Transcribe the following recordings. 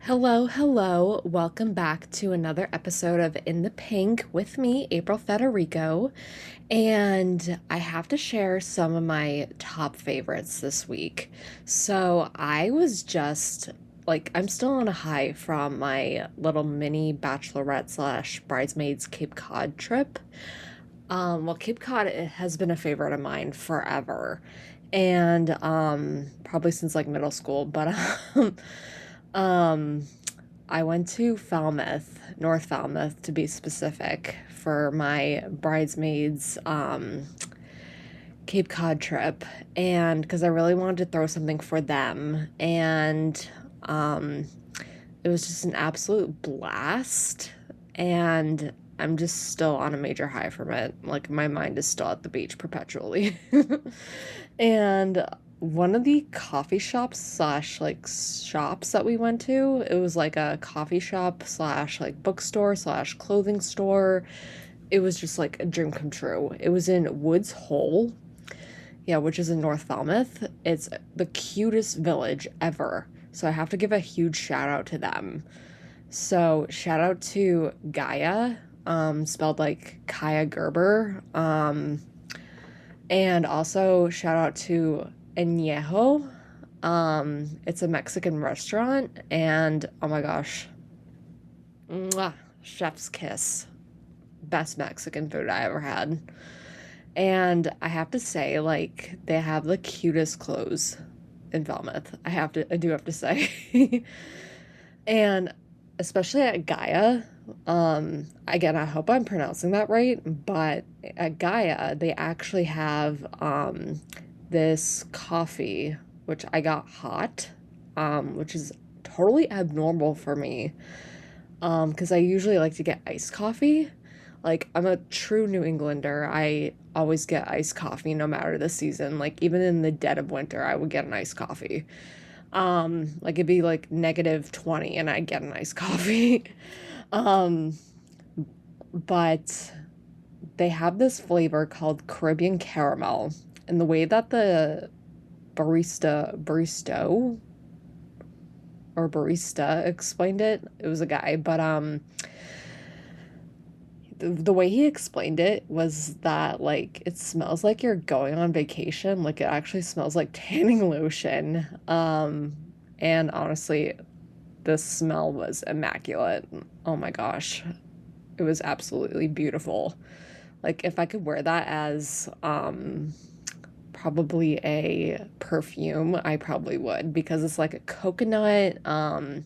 Hello, hello. Welcome back to another episode of In the Pink with me, April Federico. And I have to share some of my top favorites this week. So I was just I'm still on a high from my little mini bachelorette slash bridesmaids Cape Cod trip. Cape Cod it has been a favorite of mine forever. And probably since like middle school, but um I went to Falmouth, North Falmouth to be specific, for my bridesmaids Cape Cod trip, and because I really wanted to throw something for them, and um, it was just an absolute blast, and I'm just still on a major high from it. Like my mind is still at the beach perpetually. And one of the coffee shops slash shops that we went to, it was like a coffee shop slash bookstore slash clothing store. It was just like a dream come true. It was in Woods Hole, yeah, which is in North Falmouth. It's the cutest village ever. So I have to give a huge shout out to them. So shout out to Gaia, spelled like Kaya Gerber. And also shout out to Añejo. It's a Mexican restaurant, and oh my gosh, mwah, chef's kiss. Best Mexican food I ever had. And I have to say, they have the cutest clothes in Falmouth. I do have to say. And especially at Gaia, again, I hope I'm pronouncing that right, but at Gaia, they actually have, this coffee, which I got hot, which is totally abnormal for me, because I usually like to get iced coffee. Like, I'm a true New Englander. I always get iced coffee no matter the season. Like, even in the dead of winter, I would get an iced coffee. It'd be like -20 and I'd get an iced coffee. um, but they have this flavor called Caribbean caramel. And the way that the barista explained it, it was a guy, but the way he explained it was that it smells like you're going on vacation. Like it actually smells like tanning lotion. And honestly, the smell was immaculate. Oh my gosh, it was absolutely beautiful. Like if I could wear that as probably a perfume, I probably would, because it's like a coconut. The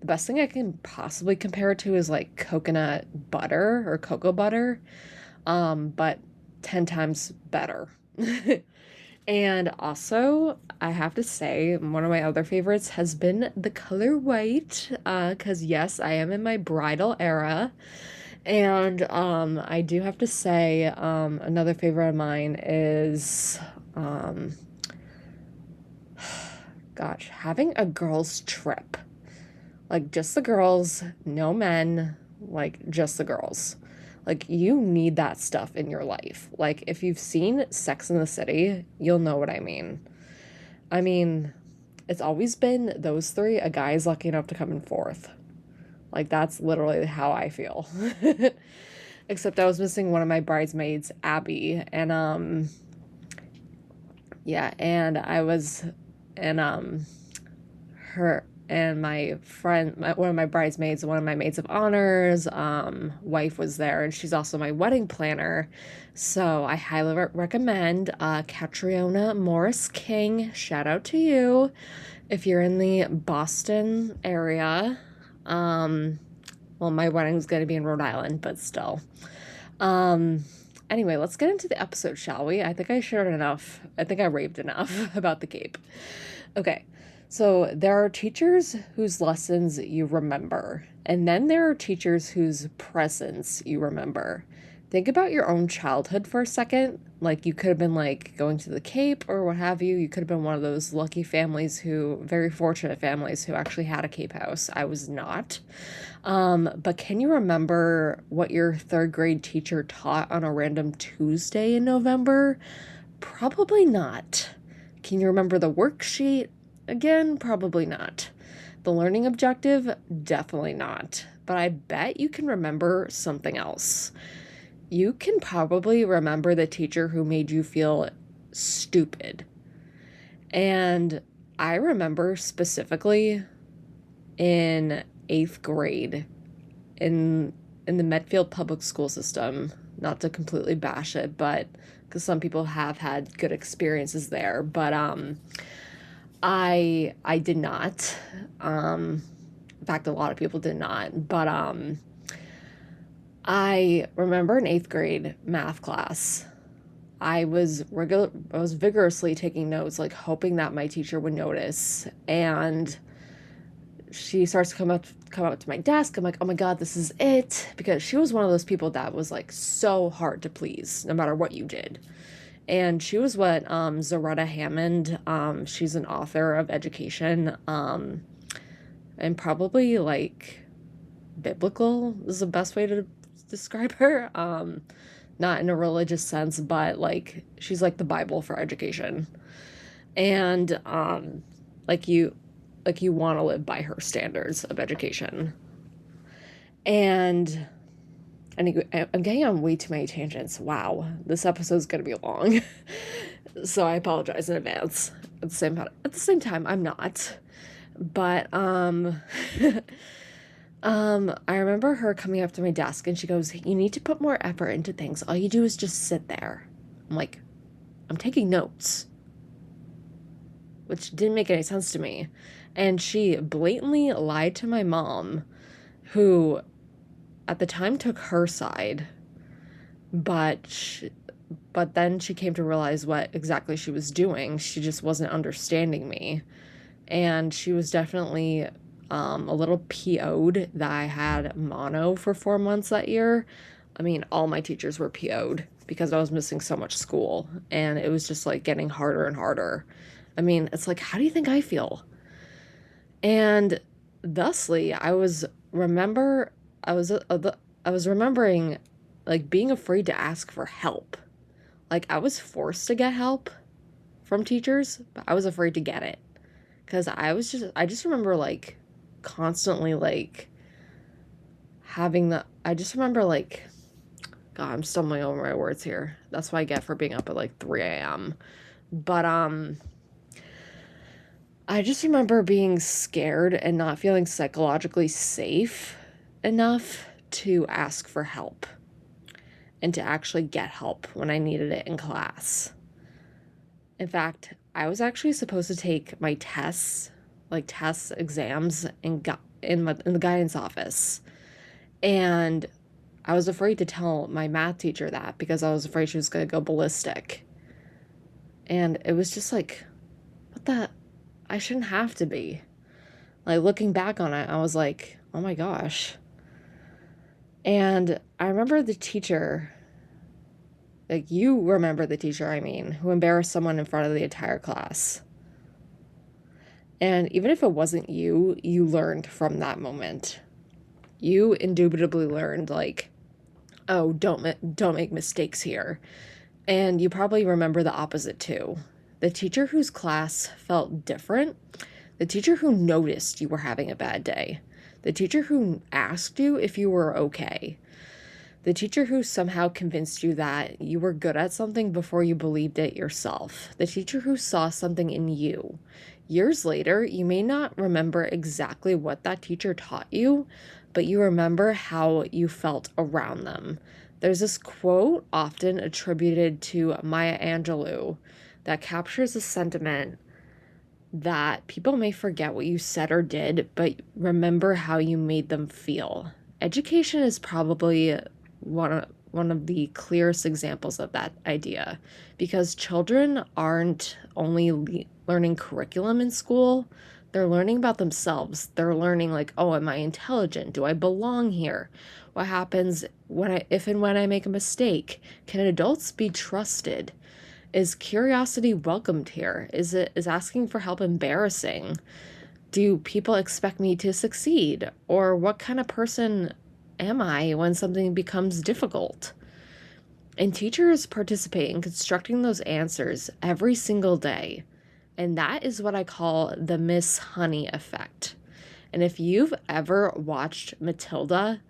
best thing I can possibly compare it to is like coconut butter or cocoa butter, but 10 times better. And also, I have to say, one of my other favorites has been the color white, because yes, I am in my bridal era. And I do have to say, another favorite of mine is, um, gosh, having a girls' trip. Like, just the girls, no men, like, just the girls. Like, you need that stuff in your life. Like, if you've seen Sex in the City, you'll know what I mean. I mean, it's always been those three. A guy is lucky enough to come in fourth. Like, that's literally how I feel. Except I was missing one of my bridesmaids, Abby, and, yeah, and I was, and, her and my friend, one of my bridesmaids, one of my maids of honors, wife was there, and she's also my wedding planner. So I highly recommend Catriona Morris King. Shout out to you if you're in the Boston area. Well, my wedding's going to be in Rhode Island, but still. Anyway, let's get into the episode, shall we? I think I shared enough. I think I raved enough about the Cape. Okay. So there are teachers whose lessons you remember, and then there are teachers whose presence you remember. Think about your own childhood for a second. Like, you could have been going to the Cape or what have you. You could have been one of those lucky families very fortunate families who actually had a Cape house. I was not. But can you remember what your third grade teacher taught on a random Tuesday in November? Probably not. Can you remember the worksheet? Again, probably not. The learning objective, definitely not. But I bet you can remember something else. You can probably remember the teacher who made you feel stupid. And I remember specifically in 8th grade in the Medfield public school system, not to completely bash it, but because some people have had good experiences there, but I did not. In fact, a lot of people did not, but I remember in 8th grade math class, I was vigorously taking notes, like hoping that my teacher would notice. And she starts to come up to my desk. I'm like, oh my God, this is it. Because she was one of those people that was like so hard to please, no matter what you did. And she was what Zaretta Hammond, she's an author of education, and probably like biblical is the best way to describe her. Not in a religious sense, but like she's like the Bible for education. And like you want to live by her standards of education. And anyway, I'm getting on way too many tangents. Wow, this episode's gonna be long. So I apologize in advance. At the same time, I'm not. But I remember her coming up to my desk and she goes, "You need to put more effort into things. All you do is just sit there." I'm like, "I'm taking notes." Which didn't make any sense to me. And she blatantly lied to my mom, who at the time took her side, but then she came to realize what exactly she was doing. She just wasn't understanding me. And she was definitely a little PO'd that I had mono for 4 months that year. I mean, all my teachers were PO'd because I was missing so much school, and it was just like getting harder and harder. I mean, it's like, how do you think I feel? And thusly, I was remembering like being afraid to ask for help. Like I was forced to get help from teachers, but I was afraid to get it. Cause I just remember like constantly like I just remember like, God, I'm stumbling over my words here. That's what I get for being up at like 3 a.m. But I just remember being scared and not feeling psychologically safe enough to ask for help and to actually get help when I needed it in class. In fact, I was actually supposed to take my exams in the guidance office. And I was afraid to tell my math teacher that because I was afraid she was going to go ballistic. And it was just like, what the? I shouldn't have to be. Like, looking back on it, I was like, oh my gosh. And I remember the teacher, like, you remember the teacher, I mean, who embarrassed someone in front of the entire class. And even if it wasn't you, you learned from that moment. You indubitably learned, like, oh, don't make mistakes here. And you probably remember the opposite too. The teacher whose class felt different, the teacher who noticed you were having a bad day, the teacher who asked you if you were okay, the teacher who somehow convinced you that you were good at something before you believed it yourself, the teacher who saw something in you. Years later, you may not remember exactly what that teacher taught you, but you remember how you felt around them. There's this quote often attributed to Maya Angelou that captures the sentiment that people may forget what you said or did, but remember how you made them feel. Education is probably one of the clearest examples of that idea, because children aren't only learning curriculum in school, they're learning about themselves. They're learning like, oh, am I intelligent? Do I belong here? What happens if and when I make a mistake? Can adults be trusted? Is curiosity welcomed here? Is asking for help embarrassing? Do people expect me to succeed? Or what kind of person am I when something becomes difficult? And teachers participate in constructing those answers every single day. And that is what I call the Miss Honey effect. And if you've ever watched Matilda,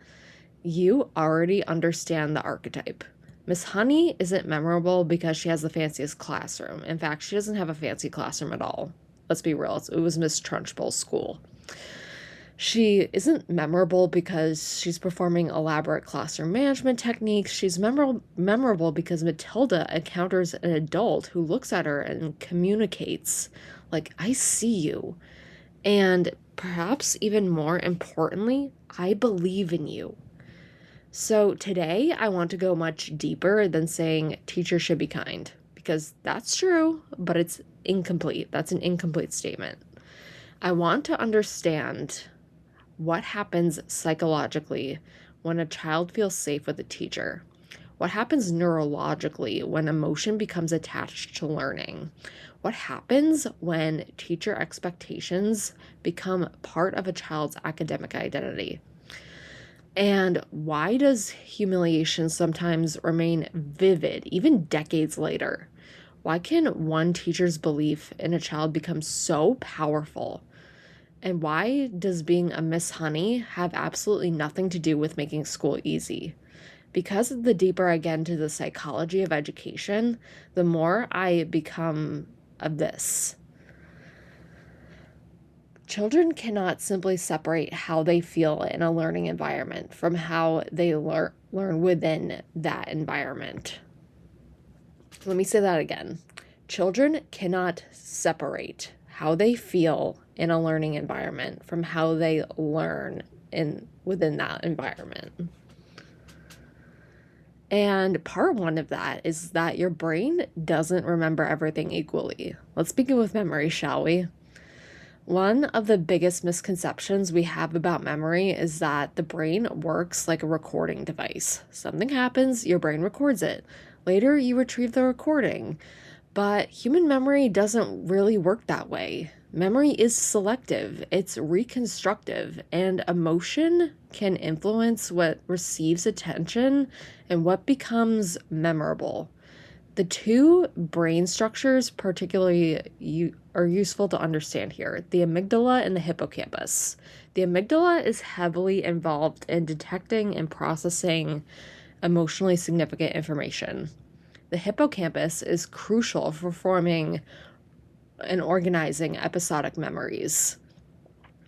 you already understand the archetype. Miss Honey isn't memorable because she has the fanciest classroom. In fact, she doesn't have a fancy classroom at all. Let's be real, it was Miss Trunchbull's school. She isn't memorable because she's performing elaborate classroom management techniques. She's memorable because Matilda encounters an adult who looks at her and communicates, like, I see you. And perhaps even more importantly, I believe in you. So today I want to go much deeper than saying teachers should be kind, because that's true, but it's incomplete. That's an incomplete statement. I want to understand what happens psychologically when a child feels safe with a teacher. What happens neurologically when emotion becomes attached to learning? What happens when teacher expectations become part of a child's academic identity? And why does humiliation sometimes remain vivid, even decades later? Why can one teacher's belief in a child become so powerful? And why does being a Miss Honey have absolutely nothing to do with making school easy? Because the deeper I get into the psychology of education, the more I become of this. Children cannot simply separate how they feel in a learning environment from how they learn within that environment. Let me say that again. Children cannot separate how they feel in a learning environment from how they learn within that environment. And part one of that is that your brain doesn't remember everything equally. Let's begin with memory, shall we? One of the biggest misconceptions we have about memory is that the brain works like a recording device. Something happens, your brain records it. Later, you retrieve the recording. But human memory doesn't really work that way. Memory is selective, it's reconstructive, and emotion can influence what receives attention and what becomes memorable. The two brain structures particularly are useful to understand here, the amygdala and the hippocampus. The amygdala is heavily involved in detecting and processing emotionally significant information. The hippocampus is crucial for forming and organizing episodic memories,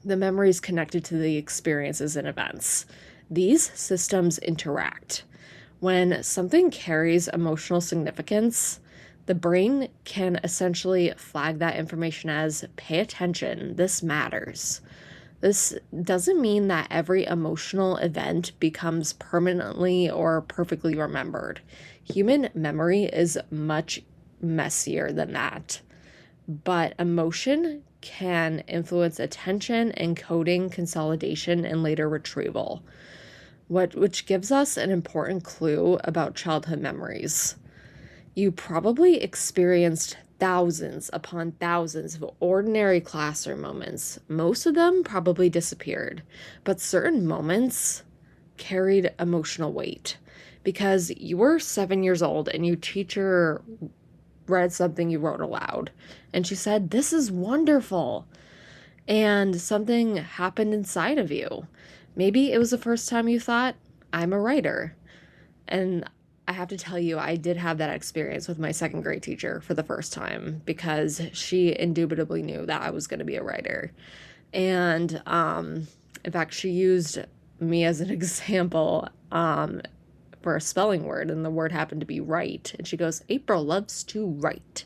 the memories connected to the experiences and events. These systems interact. When something carries emotional significance, the brain can essentially flag that information as, pay attention, this matters. This doesn't mean that every emotional event becomes permanently or perfectly remembered. Human memory is much messier than that. But emotion can influence attention, encoding, consolidation, and later retrieval, which gives us an important clue about childhood memories. You probably experienced thousands upon thousands of ordinary classroom moments. Most of them probably disappeared, but certain moments carried emotional weight because you were 7 years old and your teacher read something you wrote aloud and she said, "This is wonderful." And something happened inside of you. Maybe it was the first time you thought, I'm a writer. And I have to tell you, I did have that experience with my second grade teacher for the first time because she indubitably knew that I was going to be a writer. And in fact, she used me as an example for a spelling word, and the word happened to be write. And she goes, "April loves to write."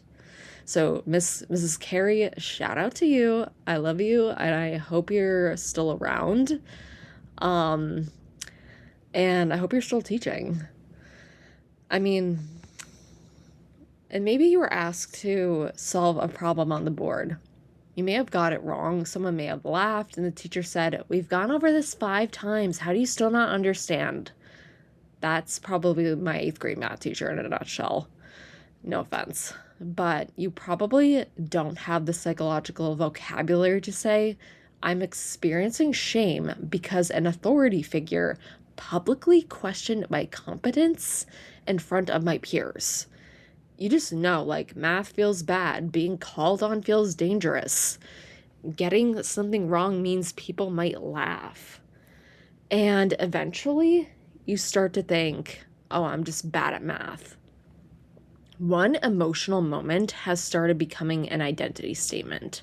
So Mrs. Carey, shout out to you. I love you, and I hope you're still around. And I hope you're still teaching. I mean, and maybe you were asked to solve a problem on the board. You may have got it wrong. Someone may have laughed, and the teacher said, "We've gone over this 5 times. How do you still not understand?" That's probably my 8th grade math teacher in a nutshell. No offense. But you probably don't have the psychological vocabulary to say, "I'm experiencing shame because an authority figure publicly questioned my competence in front of my peers." You just know, like, math feels bad, being called on feels dangerous. getting something wrong means people might laugh. And eventually, you start to think, oh, I'm just bad at math. One emotional moment has started becoming an identity statement.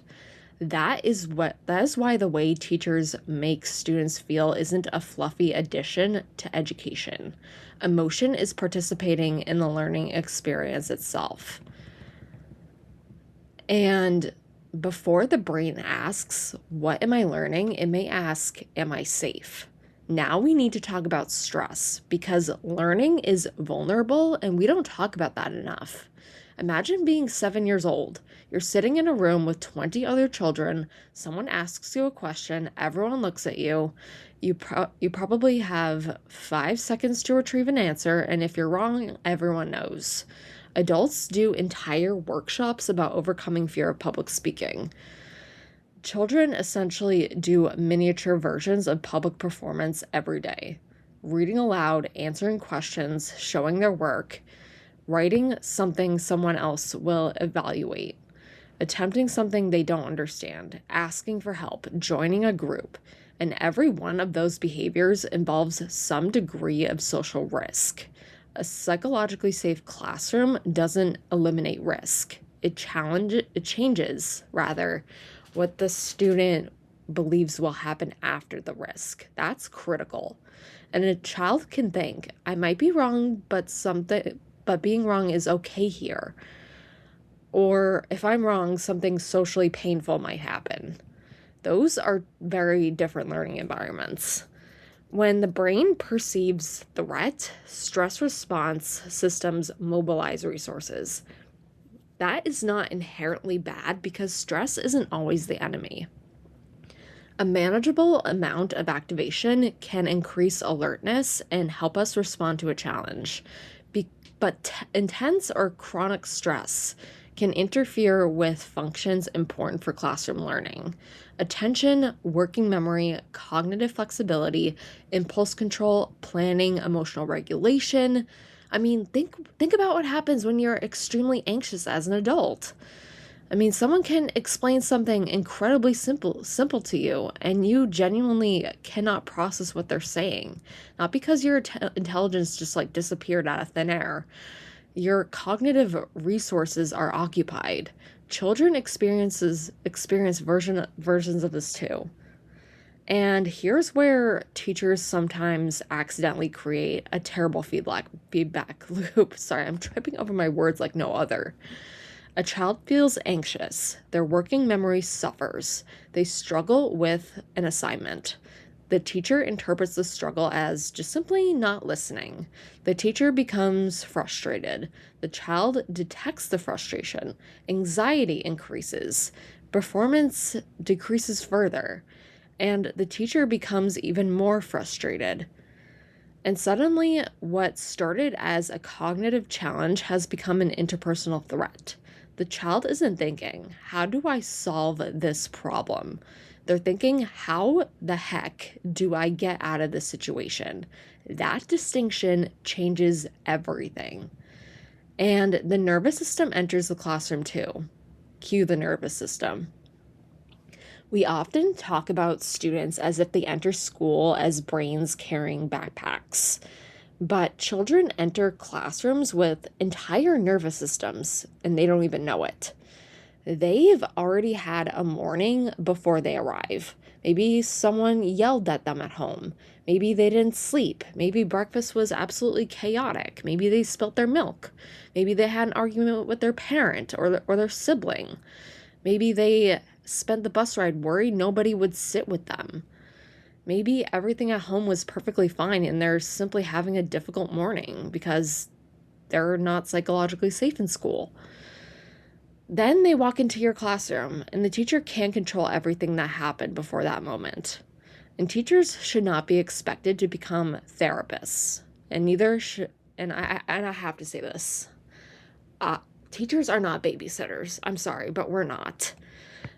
That is why the way teachers make students feel isn't a fluffy addition to education. Emotion is participating in the learning experience itself. And before the brain asks, what am I learning? It may ask, am I safe? Now we need to talk about stress because learning is vulnerable and we don't talk about that enough. Imagine being 7 years old. You're sitting in a room with 20 other children. Someone asks you a question. Everyone looks at you. You probably have 5 seconds to retrieve an answer. And if you're wrong, everyone knows. Adults do entire workshops about overcoming fear of public speaking. Children essentially do miniature versions of public performance every day. Reading aloud, answering questions, showing their work, writing something someone else will evaluate, attempting something they don't understand, asking for help, joining a group. And every one of those behaviors involves some degree of social risk. A psychologically safe classroom doesn't eliminate risk. It changes, rather, what the student believes will happen after the risk. That's critical. And a child can think, I might be wrong, but being wrong is okay here. Or if I'm wrong, something socially painful might happen. Those are very different learning environments. When the brain perceives threat, stress response systems mobilize resources. That is not inherently bad because stress isn't always the enemy. A manageable amount of activation can increase alertness and help us respond to a challenge. But intense or chronic stress can interfere with functions important for classroom learning. Attention, working memory, cognitive flexibility, impulse control, planning, emotional regulation. I mean, think about what happens when you're extremely anxious as an adult. I mean, someone can explain something incredibly simple to you, and you genuinely cannot process what they're saying. Not because your intelligence just like disappeared out of thin air. Your cognitive resources are occupied. Children experience versions of this too. And here's where teachers sometimes accidentally create a terrible feedback loop. Sorry, I'm tripping over my words like no other. A child feels anxious. Their working memory suffers. They struggle with an assignment. The teacher interprets the struggle as just simply not listening. The teacher becomes frustrated. The child detects the frustration. Anxiety increases. Performance decreases further. And the teacher becomes even more frustrated. And suddenly, what started as a cognitive challenge has become an interpersonal threat. The child isn't thinking, how do I solve this problem? They're thinking, how the heck do I get out of this situation? That distinction changes everything. And the nervous system enters the classroom too. Cue the nervous system. We often talk about students as if they enter school as brains carrying backpacks. But children enter classrooms with entire nervous systems, and they don't even know it. They've already had a morning before they arrive. Maybe someone yelled at them at home. Maybe they didn't sleep. Maybe breakfast was absolutely chaotic. Maybe they spilt their milk. Maybe they had an argument with their parent or their sibling. Maybe they spent the bus ride worried nobody would sit with them. Maybe everything at home was perfectly fine and they're simply having a difficult morning because they're not psychologically safe in school. Then they walk into your classroom and the teacher can't control everything that happened before that moment. And teachers should not be expected to become therapists. And neither should, and I have to say this, teachers are not babysitters. I'm sorry, but we're not.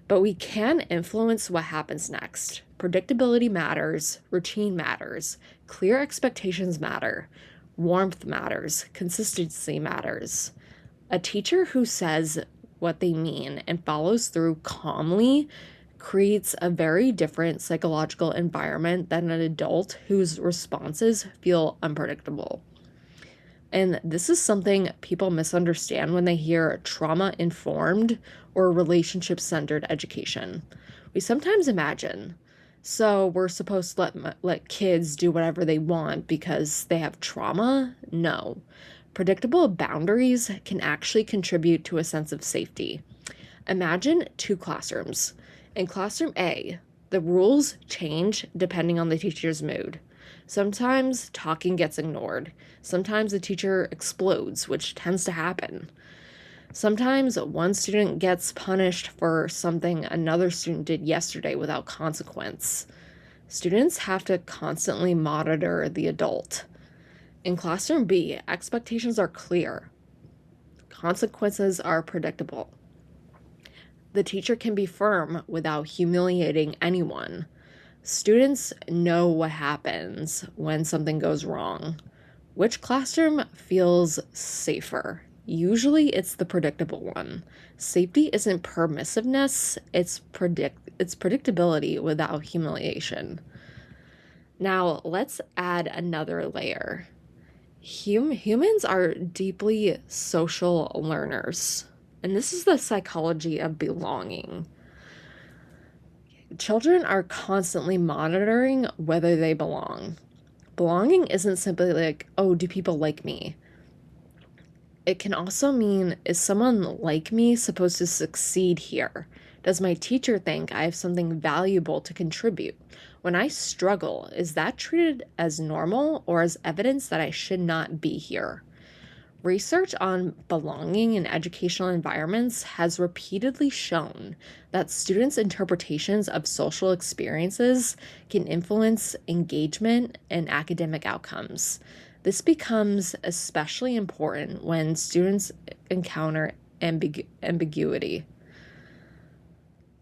But we can influence what happens next. Predictability matters, routine matters, clear expectations matter, warmth matters, consistency matters. A teacher who says what they mean and follows through calmly creates a very different psychological environment than an adult whose responses feel unpredictable. And this is something people misunderstand when they hear trauma-informed or relationship-centered education. We sometimes imagine, so we're supposed to let kids do whatever they want because they have trauma? No. Predictable boundaries can actually contribute to a sense of safety. Imagine two classrooms. In classroom A, the rules change depending on the teacher's mood. Sometimes talking gets ignored. Sometimes the teacher explodes, which tends to happen. Sometimes one student gets punished for something another student did yesterday without consequence. Students have to constantly monitor the adult. In classroom B, expectations are clear. Consequences are predictable. The teacher can be firm without humiliating anyone. Students know what happens when something goes wrong. Which classroom feels safer? Usually it's the predictable one. Safety isn't permissiveness, it's predictability without humiliation. Now, let's add another layer. Humans are deeply social learners, and this is the psychology of belonging. Children are constantly monitoring whether they belong. Belonging isn't simply like, oh, do people like me? It can also mean, is someone like me supposed to succeed here? Does my teacher think I have something valuable to contribute? When I struggle, is that treated as normal or as evidence that I should not be here? Research on belonging in educational environments has repeatedly shown that students' interpretations of social experiences can influence engagement and academic outcomes. This becomes especially important when students encounter ambiguity.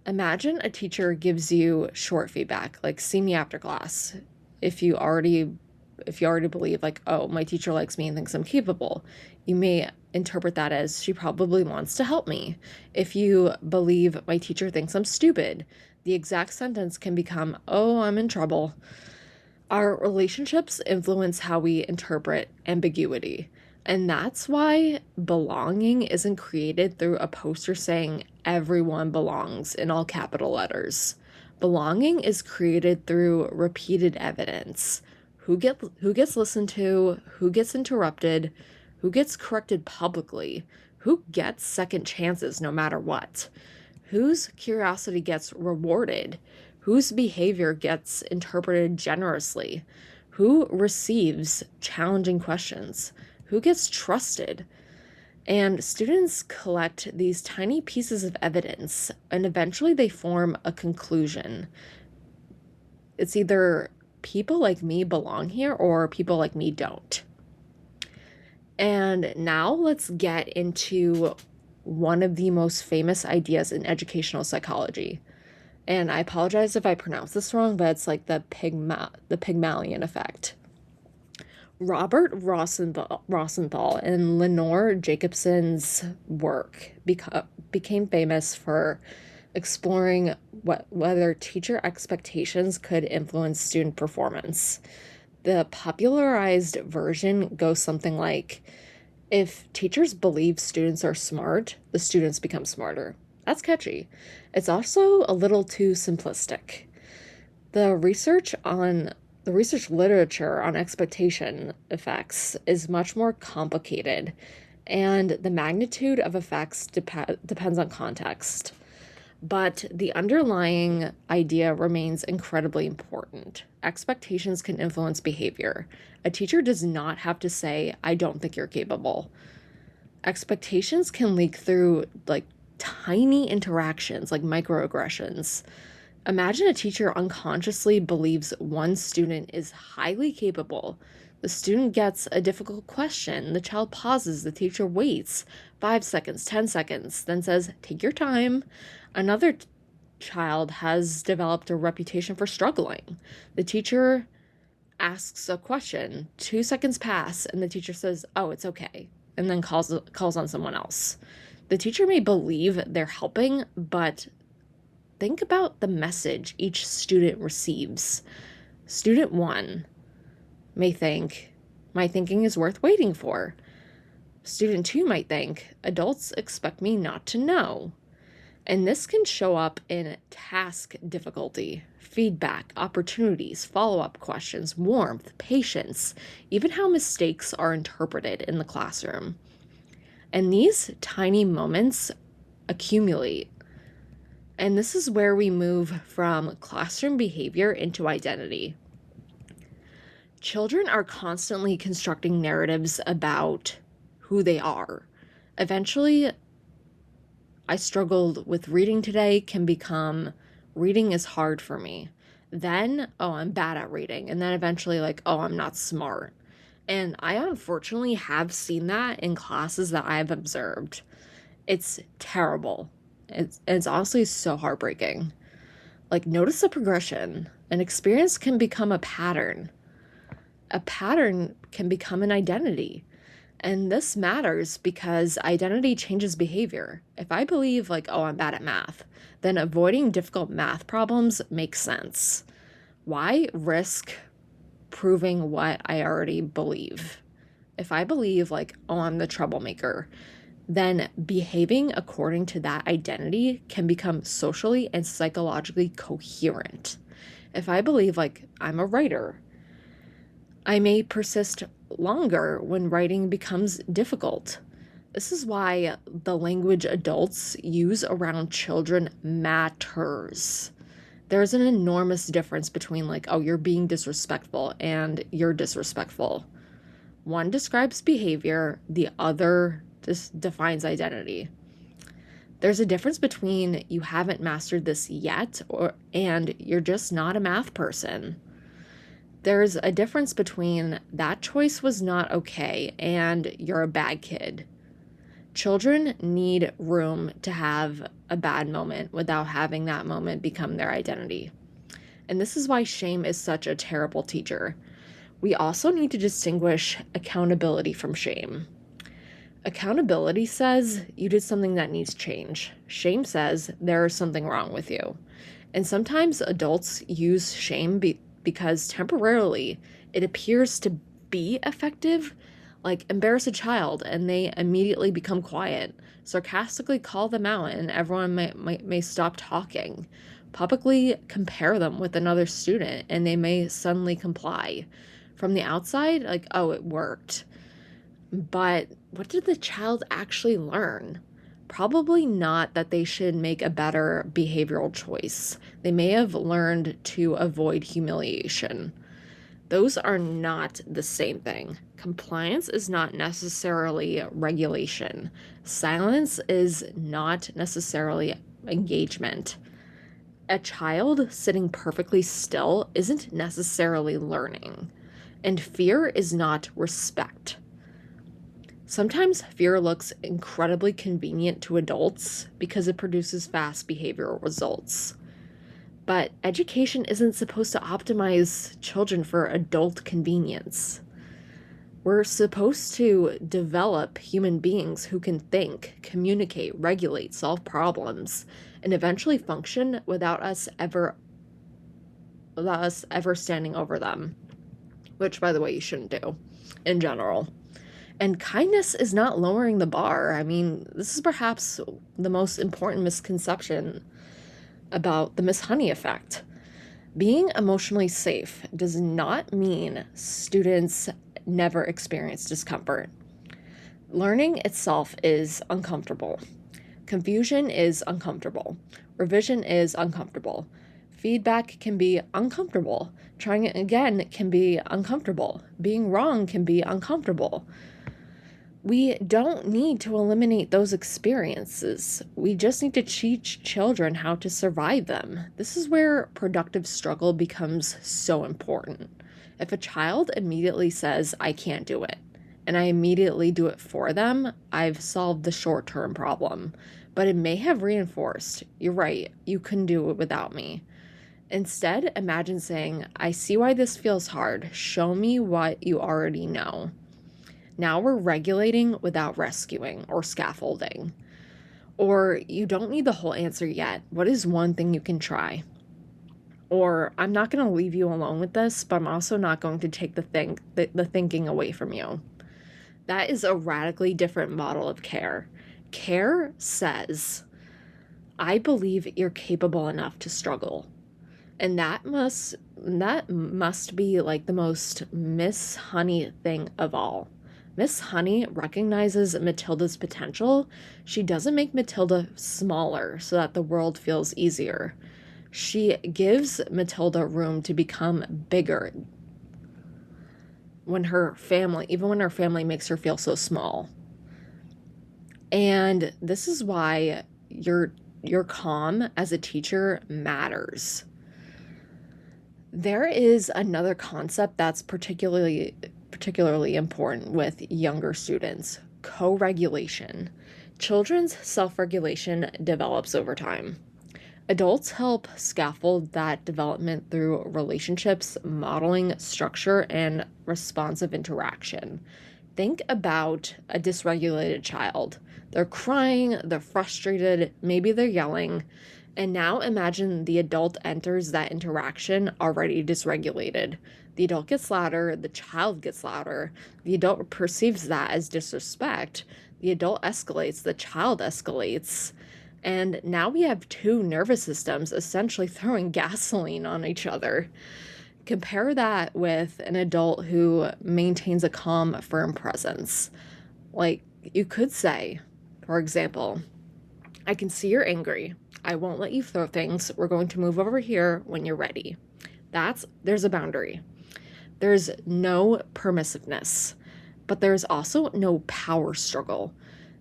Imagine a teacher gives you short feedback, like see me after class. If you already believe like, oh, my teacher likes me and thinks I'm capable, you may interpret that as she probably wants to help me. If you believe my teacher thinks I'm stupid, the exact sentence can become, oh, I'm in trouble. Our relationships influence how we interpret ambiguity. And that's why belonging isn't created through a poster saying everyone belongs in all capital letters. Belonging is created through repeated evidence. Who gets listened to, who gets interrupted, who gets corrected publicly, who gets second chances no matter what, whose curiosity gets rewarded, whose behavior gets interpreted generously, who receives challenging questions, who gets trusted. And students collect these tiny pieces of evidence, and eventually they form a conclusion. It's either people like me belong here or people like me don't. And now let's get into one of the most famous ideas in educational psychology. And I apologize if I pronounce this wrong, but it's like the Pygmalion effect. Robert Rosenthal and Lenore Jacobson's work became famous for exploring whether teacher expectations could influence student performance. The popularized version goes something like, if teachers believe students are smart, the students become smarter. That's catchy. It's also a little too simplistic. The research literature on expectation effects is much more complicated, and the magnitude of effects depends on context. But the underlying idea remains incredibly important. Expectations can influence behavior. A teacher does not have to say, I don't think you're capable. Expectations can leak through like tiny interactions, like microaggressions. Imagine a teacher unconsciously believes one student is highly capable. The student gets a difficult question. The child pauses. The teacher waits 5 seconds, 10 seconds, then says, take your time. Another child has developed a reputation for struggling. The teacher asks a question. 2 seconds pass, and the teacher says, oh, it's okay, and then calls on someone else. The teacher may believe they're helping, but think about the message each student receives. Student 1 may think, my thinking is worth waiting for. Student 2 might think, adults expect me not to know. And this can show up in task difficulty, feedback, opportunities, follow-up questions, warmth, patience, even how mistakes are interpreted in the classroom. And these tiny moments accumulate. And this is where we move from classroom behavior into identity. Children are constantly constructing narratives about who they are. Eventually, I struggled with reading today can become, reading is hard for me. Then, oh, I'm bad at reading. And then eventually, like, oh, I'm not smart. And I unfortunately have seen that in classes that I've observed. It's terrible. It's honestly so heartbreaking. Like, notice the progression. An experience can become a pattern. A pattern can become an identity. And this matters because identity changes behavior. If I believe, like, oh, I'm bad at math, then avoiding difficult math problems makes sense. Why risk proving what I already believe? If I believe, like, oh, I'm the troublemaker, then behaving according to that identity can become socially and psychologically coherent. If I believe, like, I'm a writer, I may persist longer when writing becomes difficult. This is why the language adults use around children matters. There's an enormous difference between, like, oh, you're being disrespectful and you're disrespectful. One describes behavior, the other just defines identity. There's a difference between you haven't mastered this yet and you're just not a math person. There's a difference between that choice was not okay and you're a bad kid. Children need room to have a bad moment without having that moment become their identity. And this is why shame is such a terrible teacher. We also need to distinguish accountability from shame. Accountability says you did something that needs change. Shame says there is something wrong with you. And sometimes adults use shame because temporarily it appears to be effective, like embarrass a child and they immediately become quiet, sarcastically call them out and everyone may stop talking, publicly compare them with another student and they may suddenly comply. From the outside, like, oh, it worked. But what did the child actually learn? Probably not that they should make a better behavioral choice. They may have learned to avoid humiliation. Those are not the same thing. Compliance is not necessarily regulation. Silence is not necessarily engagement. A child sitting perfectly still isn't necessarily learning. And fear is not respect. Sometimes fear looks incredibly convenient to adults because it produces fast behavioral results. But education isn't supposed to optimize children for adult convenience. We're supposed to develop human beings who can think, communicate, regulate, solve problems, and eventually function without us ever standing over them. Which, by the way, you shouldn't do in general. And kindness is not lowering the bar. I mean, this is perhaps the most important misconception about the Miss Honey effect. Being emotionally safe does not mean students never experience discomfort. Learning itself is uncomfortable. Confusion is uncomfortable. Revision is uncomfortable. Feedback can be uncomfortable. Trying it again can be uncomfortable. Being wrong can be uncomfortable. We don't need to eliminate those experiences. We just need to teach children how to survive them. This is where productive struggle becomes so important. If a child immediately says, I can't do it, and I immediately do it for them, I've solved the short-term problem. But it may have reinforced, you're right, you couldn't do it without me. Instead, imagine saying, I see why this feels hard. Show me what you already know. Now we're regulating without rescuing or scaffolding. Or you don't need the whole answer yet. What is one thing you can try? Or I'm not going to leave you alone with this, but I'm also not going to take the thinking away from you. That is a radically different model of care. Care says, I believe you're capable enough to struggle. And that must be like the most Miss Honey thing of all. Miss Honey recognizes Matilda's potential. She doesn't make Matilda smaller so that the world feels easier. She gives Matilda room to become bigger even when her family makes her feel so small. And this is why your calm as a teacher matters. There is another concept that's particularly important with younger students: co-regulation. Children's self-regulation develops over time. Adults help scaffold that development through relationships, modeling structure, and responsive interaction. Think about a dysregulated child. They're crying, they're frustrated, maybe they're yelling. And now imagine the adult enters that interaction already dysregulated. The adult gets louder, the child gets louder. The adult perceives that as disrespect. The adult escalates, the child escalates. And now we have two nervous systems essentially throwing gasoline on each other. Compare that with an adult who maintains a calm, firm presence. Like, you could say, for example, I can see you're angry. I won't let you throw things. We're going to move over here when you're ready. There's a boundary. There's no permissiveness, but there's also no power struggle.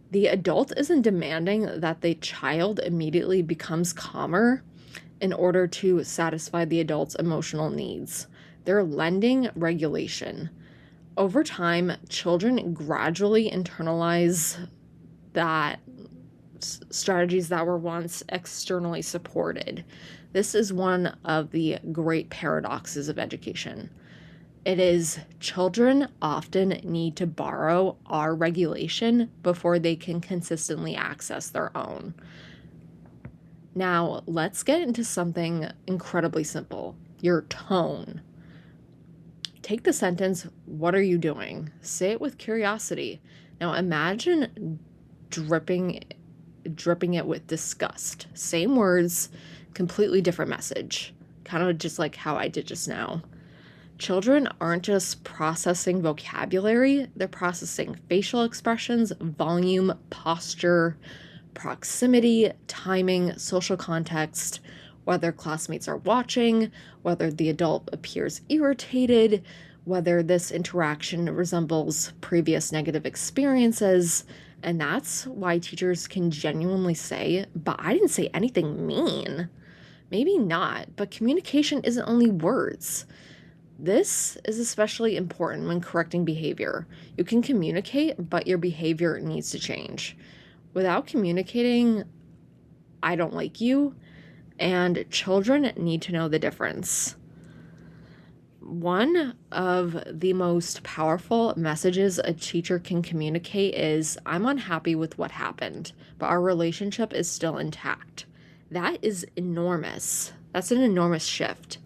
The adult isn't demanding that the child immediately becomes calmer in order to satisfy the adult's emotional needs. They're lending regulation. Over time, children gradually internalize that strategies that were once externally supported. This is one of the great paradoxes of education. It is children often need to borrow our regulation before they can consistently access their own. Now, let's get into something incredibly simple: your tone. Take the sentence, "What are you doing?" Say it with curiosity. Now, imagine dripping it with disgust. Same words, completely different message. Kind of just like how I did just now. Children aren't just processing vocabulary, they're processing facial expressions, volume, posture, proximity, timing, social context, whether classmates are watching, whether the adult appears irritated, whether this interaction resembles previous negative experiences. And that's why teachers can genuinely say, but I didn't say anything mean. Maybe not, but communication isn't only words. This is especially important when correcting behavior. You can communicate, but your behavior needs to change. Without communicating, I don't like you, and children need to know the difference. One of the most powerful messages a teacher can communicate is, I'm unhappy with what happened, but our relationship is still intact. That is enormous. That's an enormous shift.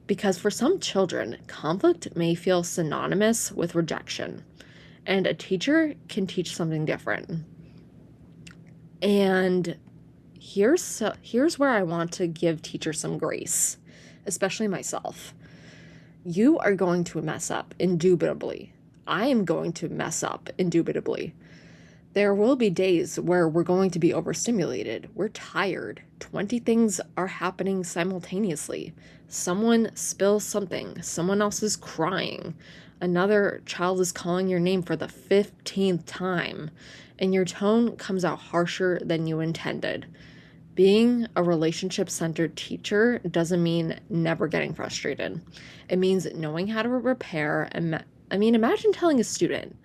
Because for some children, conflict may feel synonymous with rejection, and a teacher can teach something different. And here's where I want to give teachers some grace, especially myself. You are going to mess up, indubitably. I am going to mess up, indubitably. There will be days where we're going to be overstimulated. We're tired. 20 things are happening simultaneously. Someone spills something. Someone else is crying. Another child is calling your name for the 15th time. And your tone comes out harsher than you intended. Being a relationship-centered teacher doesn't mean never getting frustrated. It means knowing how to repair. Imagine telling a student,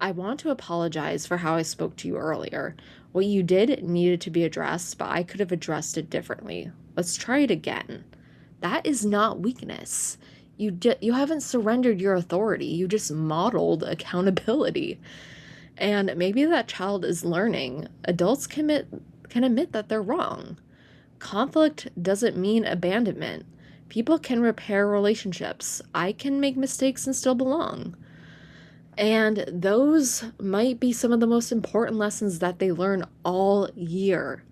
I want to apologize for how I spoke to you earlier. What you did needed to be addressed, but I could have addressed it differently. Let's try it again. That is not weakness. You haven't surrendered your authority. You just modeled accountability. And maybe that child is learning. Adults can admit that they're wrong. Conflict doesn't mean abandonment. People can repair relationships. I can make mistakes and still belong. And those might be some of the most important lessons that they learn all year.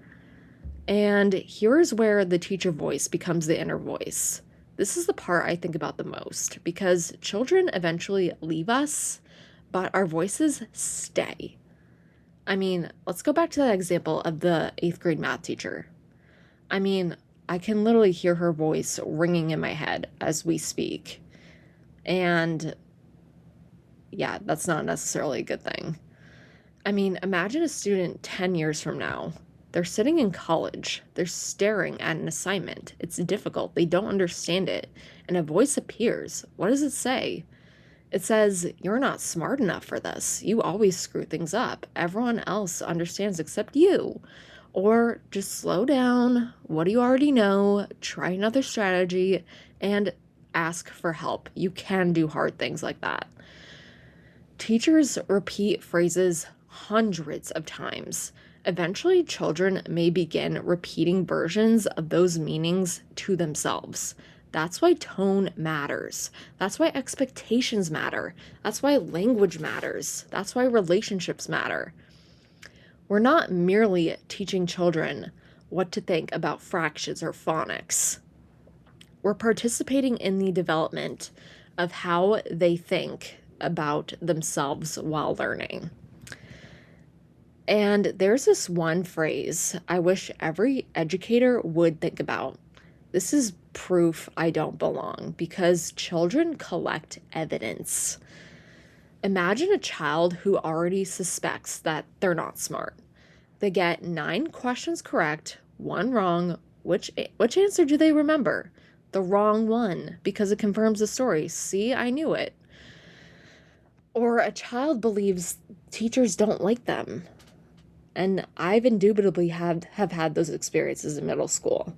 And here's where the teacher voice becomes the inner voice. This is the part I think about the most because children eventually leave us, but our voices stay. I mean, let's go back to that example of the 8th grade math teacher. I mean, I can literally hear her voice ringing in my head as we speak. And yeah, that's not necessarily a good thing. I mean, imagine a student 10 years from now. They're sitting in college. They're staring at an assignment. It's difficult. They don't understand it. And a voice appears. What does it say? It says, "You're not smart enough for this. You always screw things up. Everyone else understands except you." Or just slow down. What do you already know? Try another strategy and ask for help. You can do hard things like that. Teachers repeat phrases hundreds of times. Eventually, children may begin repeating versions of those meanings to themselves. That's why tone matters. That's why expectations matter. That's why language matters. That's why relationships matter. We're not merely teaching children what to think about fractions or phonics. We're participating in the development of how they think about themselves while learning. And there's this one phrase I wish every educator would think about. This is proof I don't belong because children collect evidence. Imagine a child who already suspects that they're not smart. They get 9 questions correct, 1 wrong. Which answer do they remember? The wrong one, because it confirms the story. See, I knew it. Or a child believes teachers don't like them. And I've indubitably have had those experiences in middle school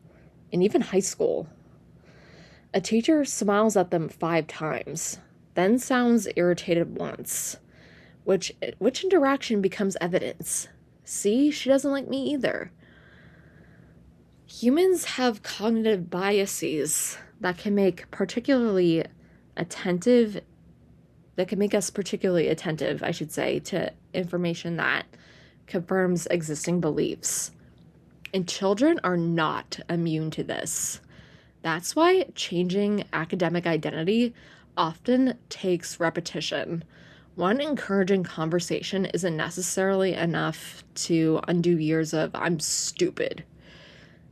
and even high school. A teacher smiles at them 5 times, then sounds irritated once. Which interaction becomes evidence? See, she doesn't like me either. Humans have cognitive biases that can make us particularly attentive, I should say, to information that confirms existing beliefs. And children are not immune to this. That's why changing academic identity often takes repetition. One encouraging conversation isn't necessarily enough to undo years of "I'm stupid."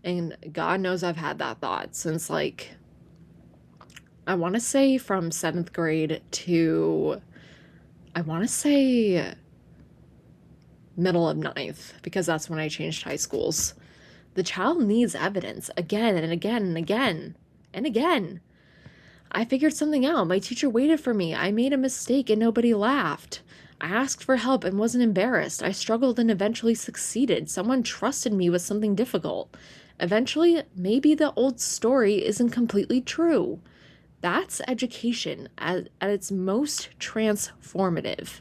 And God knows I've had that thought since, like, I want to say from 7th grade to, I want to say middle of 9th, because that's when I changed high schools. The child needs evidence again and again and again and again. I figured something out. My teacher waited for me. I made a mistake and nobody laughed. I asked for help and wasn't embarrassed. I struggled and eventually succeeded. Someone trusted me with something difficult. Eventually, maybe the old story isn't completely true. That's education at its most transformative.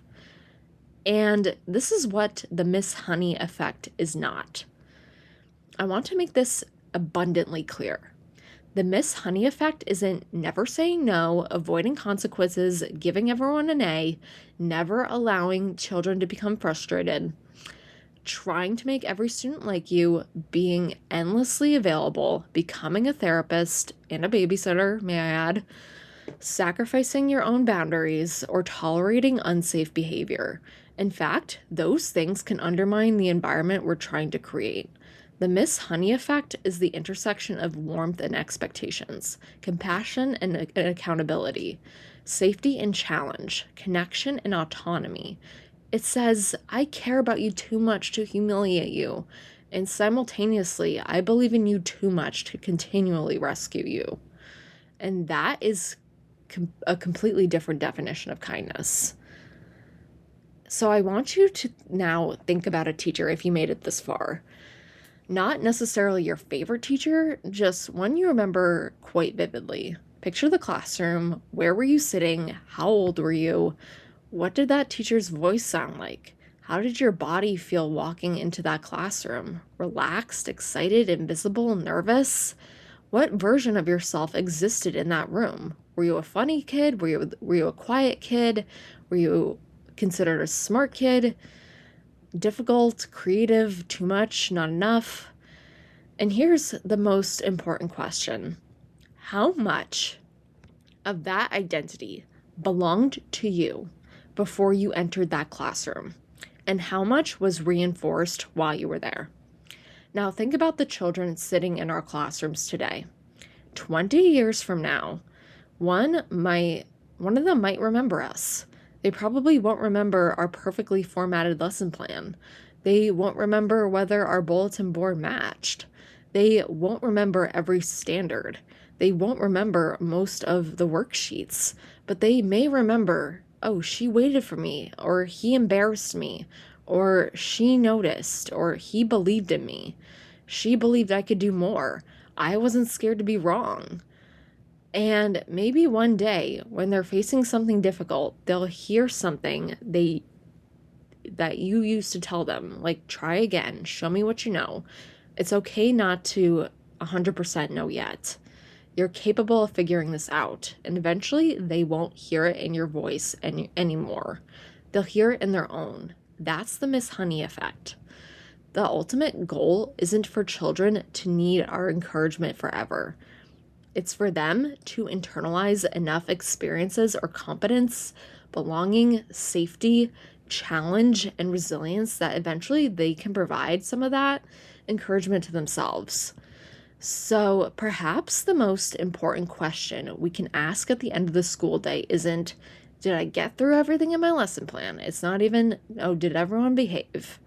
And this is what the Miss Honey effect is not. I want to make this abundantly clear. The Miss Honey effect isn't never saying no, avoiding consequences, giving everyone an A, never allowing children to become frustrated, trying to make every student like you, being endlessly available, becoming a therapist and a babysitter, may I add, sacrificing your own boundaries, or tolerating unsafe behavior. In fact, those things can undermine the environment we're trying to create. The Miss Honey effect is the intersection of warmth and expectations, compassion and accountability, safety and challenge, connection and autonomy. It says, I care about you too much to humiliate you, and simultaneously, I believe in you too much to continually rescue you. And that is a completely different definition of kindness. So I want you to now think about a teacher if you made it this far. Not necessarily your favorite teacher, just one you remember quite vividly. Picture the classroom. Where were you sitting? How old were you? What did that teacher's voice sound like? How did your body feel walking into that classroom? Relaxed, excited, invisible, nervous? What version of yourself existed in that room? Were you a funny kid? Were you a quiet kid? Were you considered a smart kid? Difficult, creative, too much, not enough? And here's the most important question. How much of that identity belonged to you before you entered that classroom? And how much was reinforced while you were there? Now think about the children sitting in our classrooms today. 20 years from now, one of them might remember us. They probably won't remember our perfectly formatted lesson plan. They won't remember whether our bulletin board matched. They won't remember every standard. They won't remember most of the worksheets, but they may remember, oh, she waited for me, or he embarrassed me, or she noticed, or he believed in me. She believed I could do more. I wasn't scared to be wrong. And maybe one day when they're facing something difficult, they'll hear something that you used to tell them, like, try again, show me what you know. It's okay not to 100% know yet. You're capable of figuring this out, and eventually they won't hear it in your voice anymore. They'll hear it in their own. That's the Miss Honey effect. The ultimate goal isn't for children to need our encouragement forever. It's for them to internalize enough experiences or competence, belonging, safety, challenge, and resilience that eventually they can provide some of that encouragement to themselves. So perhaps the most important question we can ask at the end of the school day isn't, did I get through everything in my lesson plan? It's not even, oh, did everyone behave?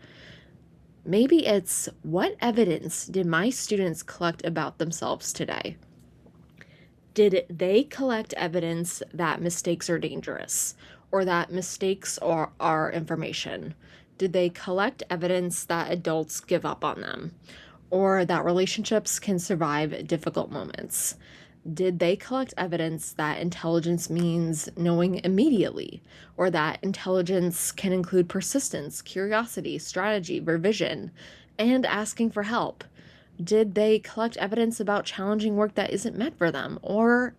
Maybe it's, what evidence did my students collect about themselves today? Did they collect evidence that mistakes are dangerous, or that mistakes are information? Did they collect evidence that adults give up on them, or that relationships can survive difficult moments? Did they collect evidence that intelligence means knowing immediately, or that intelligence can include persistence, curiosity, strategy, revision, and asking for help? Did they collect evidence about challenging work that isn't meant for them? Or,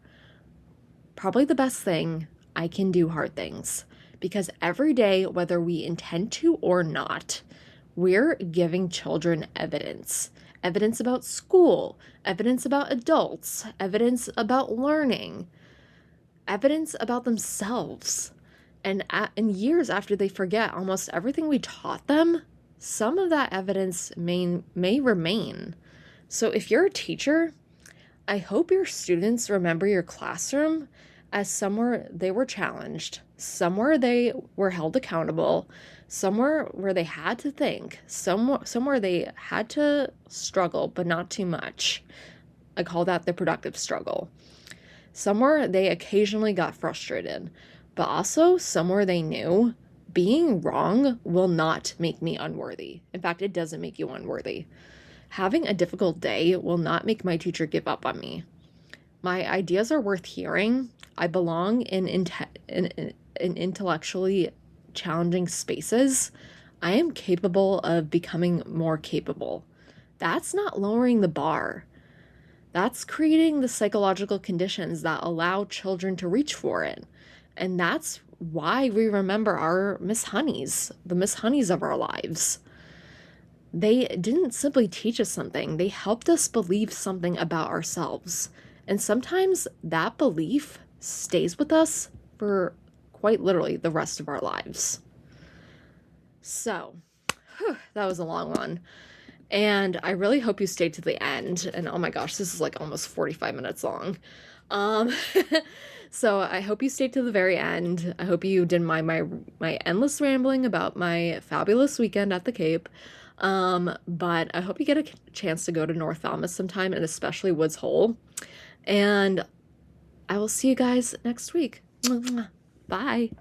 probably the best thing, I can do hard things. Because every day, whether we intend to or not, we're giving children evidence. Evidence about school, evidence about adults, evidence about learning, evidence about themselves. And years after they forget almost everything we taught them, some of that evidence may remain. So if you're a teacher, I hope your students remember your classroom as somewhere they were challenged, somewhere they were held accountable, somewhere where they had to think, somewhere they had to struggle, but not too much. I call that the productive struggle. Somewhere they occasionally got frustrated, but also somewhere they knew being wrong will not make me unworthy. In fact, it doesn't make you unworthy. Having a difficult day will not make my teacher give up on me. My ideas are worth hearing. I belong in intellectually challenging spaces. I am capable of becoming more capable. That's not lowering the bar. That's creating the psychological conditions that allow children to reach for it. And that's why we remember our Miss Honeys, the Miss Honeys of our lives. They didn't simply teach us something, they helped us believe something about ourselves. And sometimes that belief stays with us for quite literally the rest of our lives. So, that was a long one. And I really hope you stayed to the end. And oh my gosh, this is like almost 45 minutes long. So I hope you stayed to the very end. I hope you didn't mind my endless rambling about my fabulous weekend at the Cape. But I hope you get a chance to go to North Falmouth sometime, and especially Woods Hole. And I will see you guys next week. Bye.